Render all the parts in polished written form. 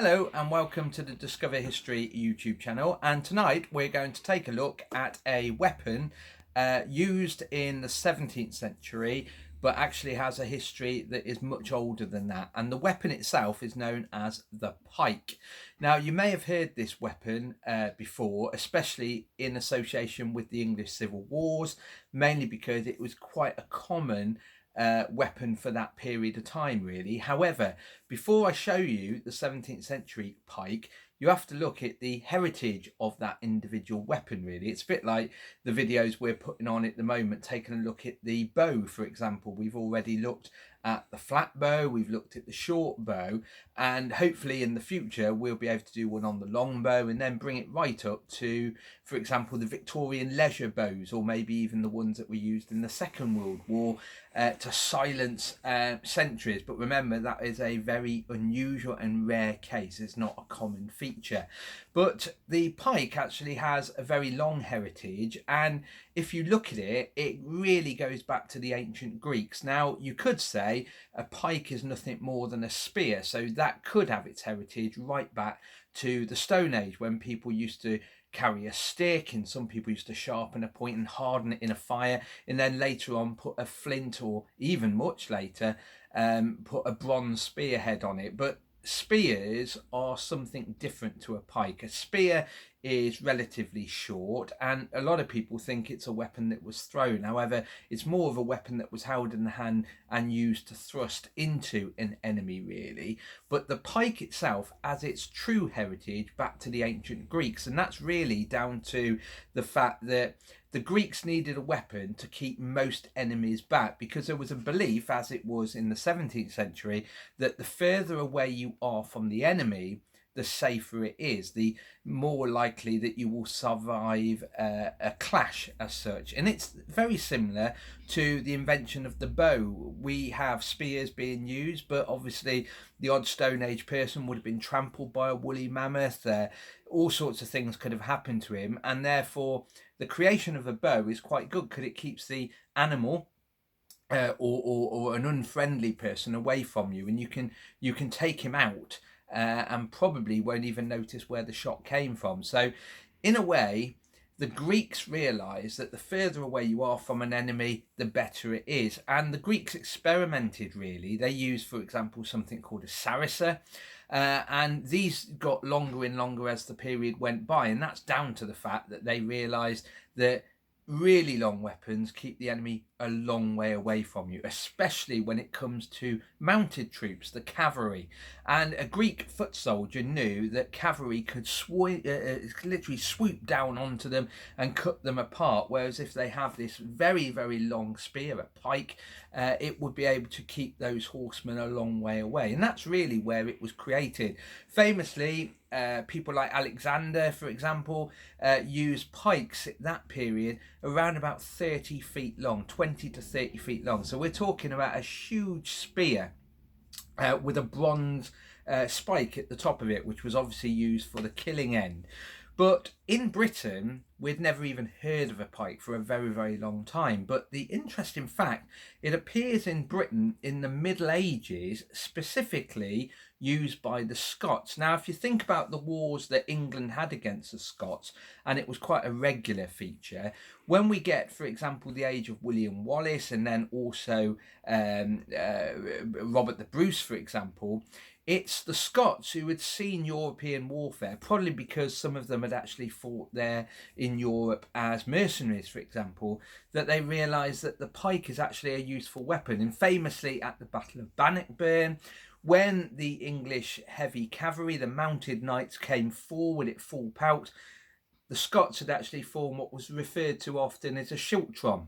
Hello and welcome to the Discover History YouTube channel, and tonight we're going to take a look at a weapon used in the 17th century but actually has a history that is much older than that, and the weapon itself is known as the pike. Now you may have heard this weapon before, especially in association with the English Civil Wars, mainly because it was quite a common weapon for that period of time really. However, before I show you the 17th century pike, you have to look at the heritage of that individual weapon really. It's a bit like the videos we're putting on at the moment, taking a look at the bow, for example. We've already looked at the flat bow, we've looked at the short bow, and hopefully in the future we'll be able to do one on the long bow and then bring it right up to, for example, the Victorian leisure bows, or maybe even the ones that were used in the Second World War to silence sentries. But remember, that is a very unusual and rare case. It's not a common feature. But the pike actually has a very long heritage, and if you look at it, it really goes back to the ancient Greeks. Now you could say a pike is nothing more than a spear, so that could have its heritage right back to the Stone Age, when people used to carry a stick, and some people used to sharpen a point and harden it in a fire, and then later on put a flint, or even much later put a bronze spearhead on it. But spears are something different to a pike. A spear is relatively short, and a lot of people think it's a weapon that was thrown. However, it's more of a weapon that was held in the hand and used to thrust into an enemy really. But the pike itself has its true heritage back to the ancient Greeks, and that's really down to the fact that the Greeks needed a weapon to keep most enemies back, because there was a belief, as it was in the 17th century, that the further away you are from the enemy, the safer it is, the more likely that you will survive a clash as such. And it's very similar to the invention of the bow. We have spears being used, but obviously the odd Stone Age person would have been trampled by a woolly mammoth. All sorts of things could have happened to him, and therefore the creation of a bow is quite good because it keeps the animal or an unfriendly person away from you, and you can take him out and probably won't even notice where the shot came from. So in a way, the Greeks realised that the further away you are from an enemy, the better it is. And the Greeks experimented really. They used, for example, something called a sarissa. And these got longer and longer as the period went by. And that's down to the fact that they realised that really long weapons keep the enemy a long way away from you, especially when it comes to mounted troops, the cavalry. And a Greek foot soldier knew that cavalry could literally swoop down onto them and cut them apart, whereas if they have this very, very long spear, a pike, it would be able to keep those horsemen a long way away. And that's really where it was created. Famously, people like Alexander, for example, used pikes at that period around about 30 feet long, 20 to 30 feet long. So we're talking about a huge spear with a bronze spike at the top of it, which was obviously used for the killing end. But in Britain, we'd never even heard of a pike for a very, very long time. But the interesting fact, it appears in Britain in the Middle Ages, specifically used by the Scots. Now, if you think about the wars that England had against the Scots, and it was quite a regular feature, when we get, for example, the age of William Wallace, and then also Robert the Bruce, for example, it's the Scots who had seen European warfare, probably because some of them had actually fought there in Europe as mercenaries, for example, that they realised that the pike is actually a useful weapon. And famously at the Battle of Bannockburn, when the English heavy cavalry, the mounted knights, came forward at full pelt, the Scots had actually formed what was referred to often as a schiltron,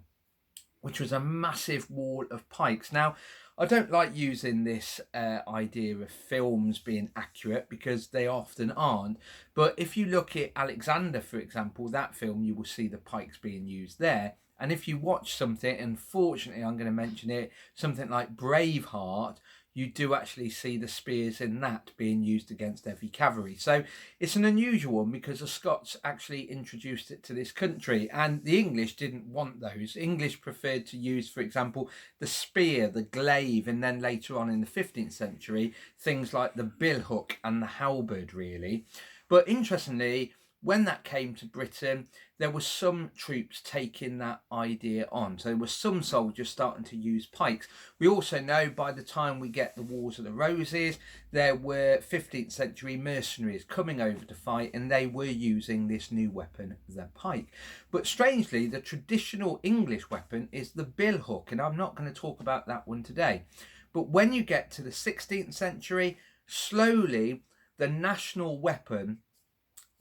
which was a massive wall of pikes. Now, I don't like using this idea of films being accurate, because they often aren't. But if you look at Alexander, for example, that film, you will see the pikes being used there. And if you watch something, unfortunately I'm going to mention it, something like Braveheart, you do actually see the spears in that being used against heavy cavalry. So it's an unusual one because the Scots actually introduced it to this country, and the English didn't want those. English preferred to use, for example, the spear, the glaive, and then later on in the 15th century, things like the billhook and the halberd, really. But interestingly, when that came to Britain, there were some troops taking that idea on. So there were some soldiers starting to use pikes. We also know by the time we get the Wars of the Roses, there were 15th century mercenaries coming over to fight, and they were using this new weapon, the pike. But strangely, the traditional English weapon is the billhook, and I'm not going to talk about that one today. But when you get to the 16th century, slowly the national weapon,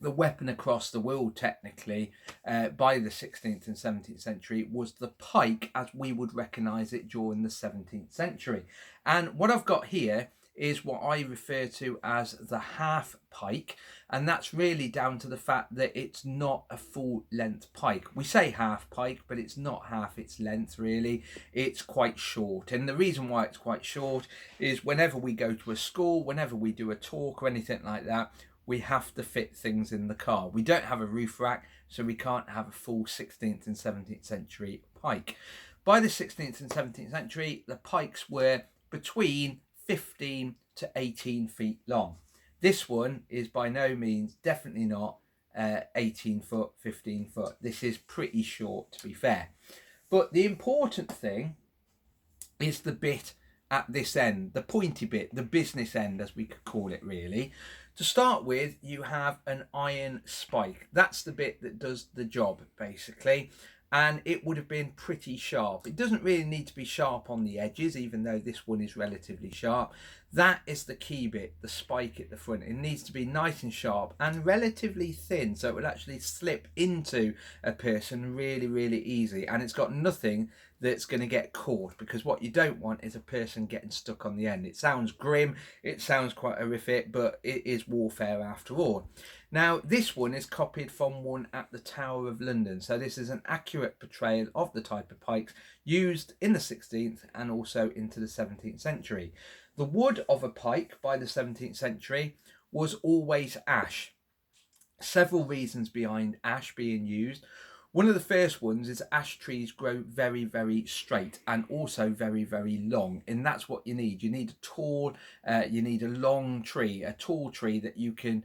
the weapon across the world technically, by the 16th and 17th century, was the pike as we would recognise it during the 17th century. And what I've got here is what I refer to as the half pike, and that's really down to the fact that it's not a full length pike. We say half pike, but it's not half its length really. It's quite short, and the reason why it's quite short is whenever we go to a school, whenever we do a talk or anything like that, we have to fit things in the car. We don't have a roof rack, so we can't have a full 16th and 17th century pike. By the 16th and 17th century, the pikes were between 15 to 18 feet long. This one is by no means, definitely not 18 foot, 15 foot. This is pretty short, to be fair. But the important thing is the bit at this end, the pointy bit, the business end, as we could call it really. To start with, you have an iron spike. That's the bit that does the job, basically. And it would have been pretty sharp. It doesn't really need to be sharp on the edges, even though this one is relatively sharp. That is the key bit, the spike at the front. It needs to be nice and sharp and relatively thin, so it will actually slip into a person really, really easy. And it's got nothing that's going to get caught, because what you don't want is a person getting stuck on the end. It sounds grim, it sounds quite horrific, but it is warfare after all. Now, this one is copied from one at the Tower of London. So this is an accurate portrayal of the type of pikes used in the 16th and also into the 17th century. The wood of a pike by the 17th century was always ash. Several reasons behind ash being used. One of the first ones is ash trees grow very, very straight and also very, very long. And that's what you need. You need a tall, you need a long tree, a tall tree that you can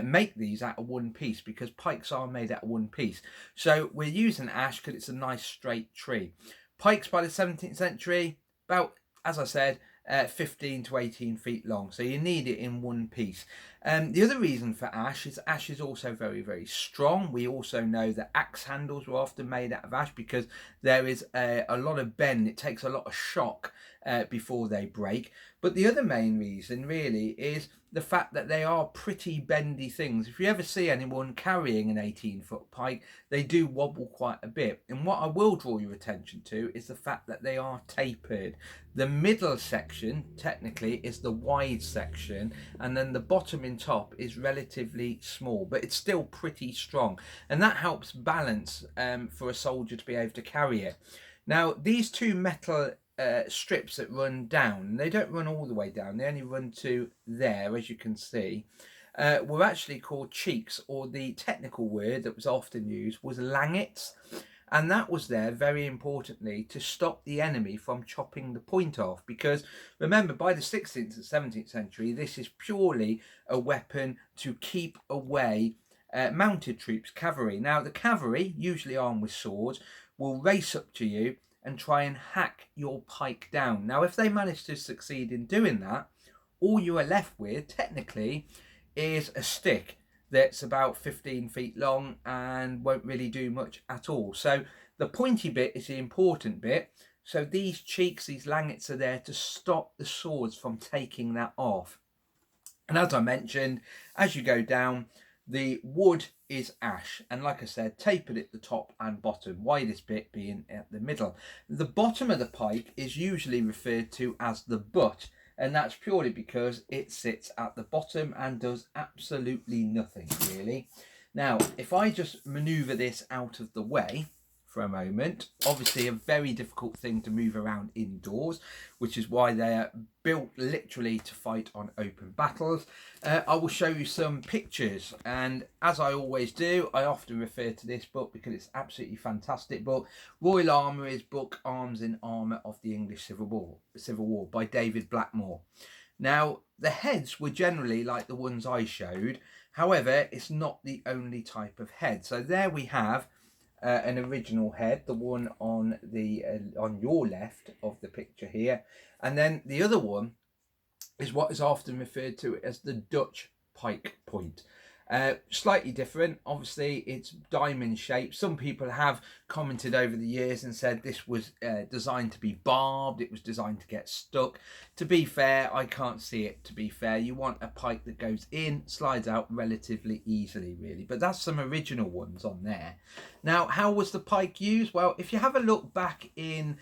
make these out of one piece, because pikes are made out of one piece. So we're using ash because it's a nice straight tree. Pikes by the 17th century, about, as I said, 15 to 18 feet long, so you need it in one piece. The other reason for ash is also very, very strong. We also know that axe handles were often made out of ash because there is a lot of bend. It takes a lot of shock before they break. But the other main reason really is the fact that they are pretty bendy things. If you ever see anyone carrying an 18-foot pike, they do wobble quite a bit. And what I will draw your attention to is the fact that they are tapered. The middle section technically is the wide section, and then the bottom in top is relatively small, but it's still pretty strong, and that helps balance for a soldier to be able to carry it. Now, these two metal strips that run down, they don't run all the way down, they only run to there, as you can see, were actually called cheeks, or the technical word that was often used was langets. And that was there, very importantly, to stop the enemy from chopping the point off. Because remember, by the 16th and 17th century, this is purely a weapon to keep away mounted troops, cavalry. Now, the cavalry, usually armed with swords, will race up to you and try and hack your pike down. Now, if they manage to succeed in doing that, all you are left with, technically, is a stick that's about 15 feet long and won't really do much at all. So the pointy bit is the important bit. So these cheeks, these langets, are there to stop the swords from taking that off. And as I mentioned, as you go down, the wood is ash, and like I said, tapered at the top and bottom, widest bit being at the middle. The bottom of the pike is usually referred to as the butt, and that's purely because it sits at the bottom and does absolutely nothing really. Now, if I just maneuver this out of the way for a moment. Obviously a very difficult thing to move around indoors, which is why they're built literally to fight on open battles. I will show you some pictures, and as I always do, I often refer to this book because it's absolutely fantastic book. Royal Armoury's book Arms in Armour of the English Civil War by David Blackmore. Now, the heads were generally like the ones I showed. However, it's not the only type of head. So there we have an original head, the one on the on your left of the picture here. And then the other one is what is often referred to as the Dutch pike point. Slightly different, obviously it's diamond shaped. Some people have commented over the years and said this was designed to be barbed, it was designed to get stuck. To be fair, I can't see it. To be fair, you want a pike that goes in, slides out relatively easily really, but that's some original ones on there. Now, how was the pike used? Well, if you have a look back in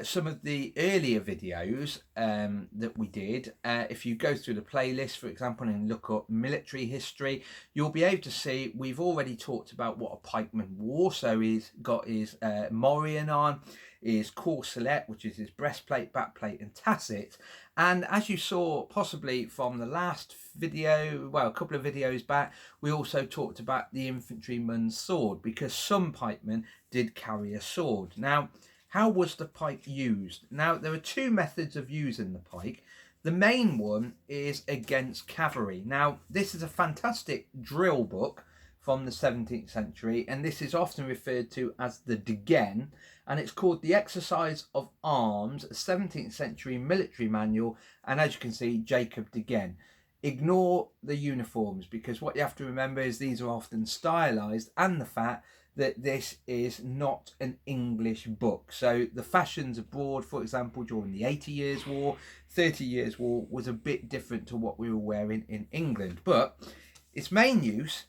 some of the earlier videos that we did, if you go through the playlist, for example, and look up military history, you'll be able to see we've already talked about what a pikeman wore. So he's got his morion on, his corselet, which is his breastplate, backplate and tasset. And as you saw possibly from the last video, well, a couple of videos back, we also talked about the infantryman's sword, because some pikemen did carry a sword. Now, how was the pike used? Now, there are two methods of using the pike. The main one is against cavalry. Now, this is a fantastic drill book from the 17th century, and this is often referred to as the Degen, and it's called The Exercise of Arms, a 17th century military manual, and as you can see, Jacob Degen. Ignore the uniforms, because what you have to remember is these are often stylized, and the fact that this is not an English book. So the fashions abroad, for example, during the 80 Years' War, 30 Years' War, was a bit different to what we were wearing in England. But its main use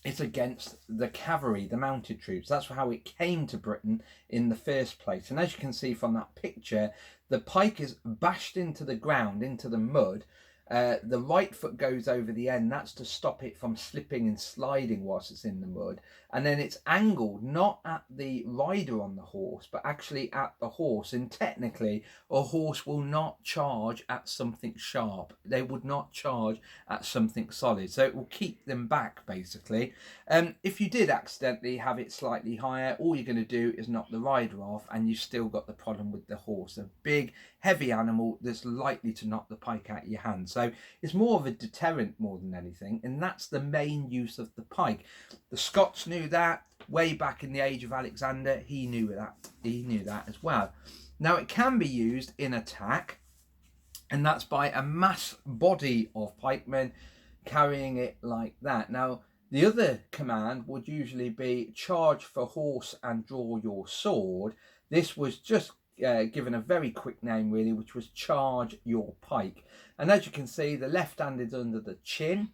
is against the cavalry, the mounted troops. That's how it came to Britain in the first place. And as you can see from that picture, the pike is bashed into the ground, into the mud. The right foot goes over the end. That's to stop it from slipping and sliding whilst it's in the mud. And then it's angled not at the rider on the horse, but actually at the horse. And technically, a horse will not charge at something sharp. They would not charge at something solid. So it will keep them back, basically. If you did accidentally have it slightly higher, all you're going to do is knock the rider off, and you've still got the problem with the horse. A big, heavy animal that's likely to knock the pike out of your hand. So it's more of a deterrent more than anything, and that's the main use of the pike. The Scots knew that way back in the age of Alexander. He knew that as well. Now, it can be used in attack, and that's by a mass body of pikemen carrying it like that. Now, the other command would usually be charge for horse and draw your sword. This was just given a very quick name really, which was charge your pike. And as you can see, the left hand is under the chin,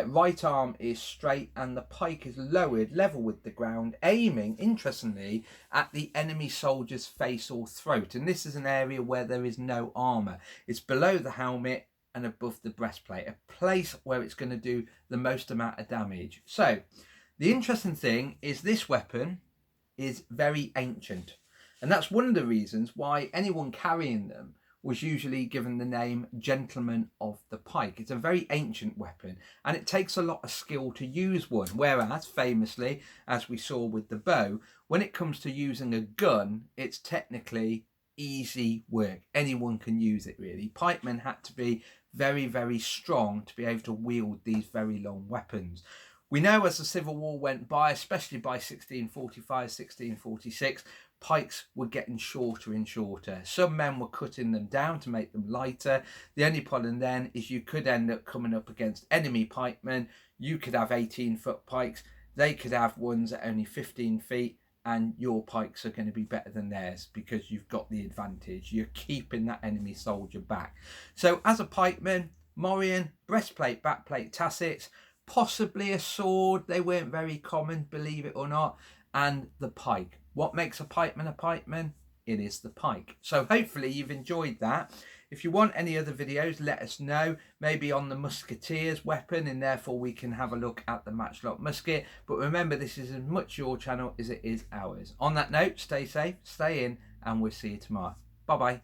right arm is straight, and the pike is lowered level with the ground, aiming, interestingly, at the enemy soldier's face or throat. And this is an area where there is no armour. It's below the helmet and above the breastplate, a place where it's going to do the most amount of damage. So the interesting thing is this weapon is very ancient. And that's one of the reasons why anyone carrying them was usually given the name Gentleman of the Pike. It's a very ancient weapon, and it takes a lot of skill to use one. Whereas, famously, as we saw with the bow, when it comes to using a gun, it's technically easy work. Anyone can use it, really. Pikemen had to be very, very strong to be able to wield these very long weapons. We know as the Civil War went by, especially by 1645, 1646, pikes were getting shorter and shorter. Some men were cutting them down to make them lighter. The only problem then is you could end up coming up against enemy pikemen. You could have 18-foot pikes. They could have ones at only 15 feet, and your pikes are going to be better than theirs because you've got the advantage. You're keeping that enemy soldier back. So as a pikeman, morion, breastplate, backplate, tassets, possibly a sword. They weren't very common, believe it or not. And the pike. What makes a pikeman a pikeman? It is the pike. So hopefully you've enjoyed that. If you want any other videos, let us know, maybe on the musketeer's weapon, and therefore we can have a look at the matchlock musket. But remember, this is as much your channel as it is ours. On that note, stay safe, stay in, and we'll see you tomorrow. Bye bye.